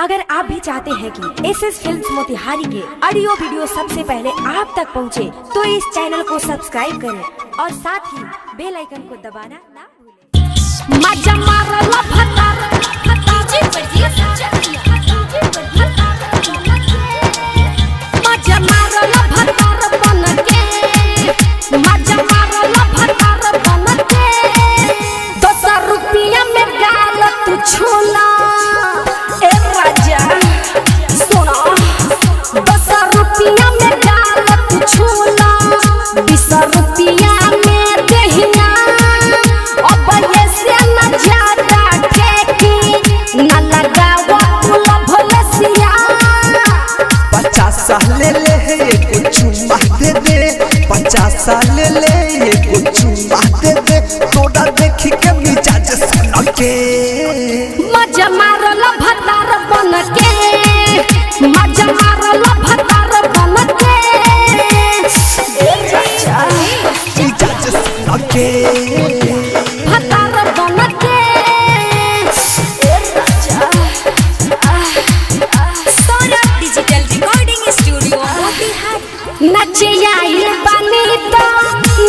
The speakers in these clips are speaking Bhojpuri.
अगर आप भी चाहते हैं कि एसएस फिल्म्स मोतिहारी के ऑडियो वीडियो सबसे पहले आप तक पहुंचे, तो इस चैनल को सब्सक्राइब करें और साथ ही बेल आइकन को दबाना ना भूलें। मजा मारला भतार भताजी बढ़िया मजा मारला भतार बन के मजा मारला भतार बन के 200 रुपया में गाल तू छोला ए राजा सुनो 200 रुपया में गाल तू छोला 20 रुपया में देहिना अब ये से न ज्यादा ठेकी न लगावा तुला भलसिया 50 ले ले एक चुम्मा दे दे 50 ले ले एक चुम्मा दे दे तोड़ा देखी के मिजाज सन के मजा मारला भतार बन के मजा मारला भतार बन के ए राजा मिजाज सन के भतार बन के ए राजा Saurabh digital recording studio Motihari. नाचे आइल बानी तो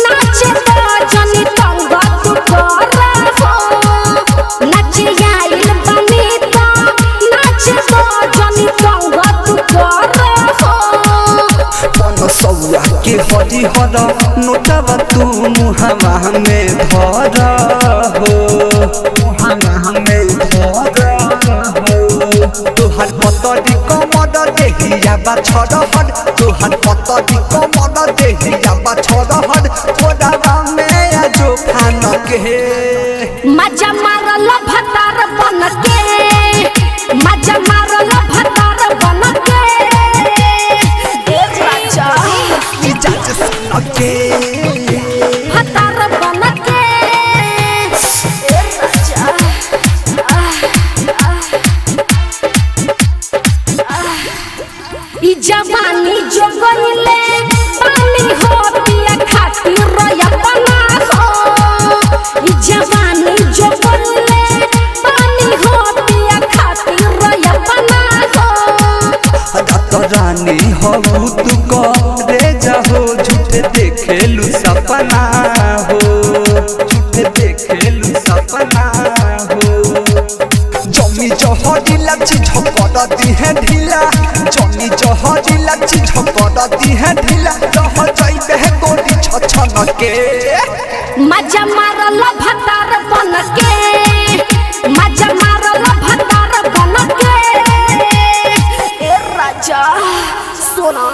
नाचे तो जनी तंग तू कर हो नाचे आइल बानी तो नाचे तो जनी तंग तू कर हो 500 के हरी हर नोटवा तू मुहावा में धर हो मुहावा में धर हो तोहर पतरी कमर देहिया बा छड़हर तोहर पतरी कमर देहिया बा छड़हर तोरा में आजो फान के मजा मारला भतार बन के मजा मारला भतार बन के ए राजा मिजाज सन के भतार बन के ए राजा ई जवानी जो गइले पानी हो पिया खातिर अपना हो ई जवानी जो गइले पानी हो पिया खातिर अपना हो रात रानी हो तू करे जाहो झूठे देखेलू सपना हो झूठे देखेलू सपना हो जमी जहरी लच्छी झपड़ दी है ढीला जमी जहरी लच्छी झपड़ दी है ढीला रह जाइबे गोरी छछन के मजा मारला भतार बन के मजा मारला भतार बन के ए राजा सोना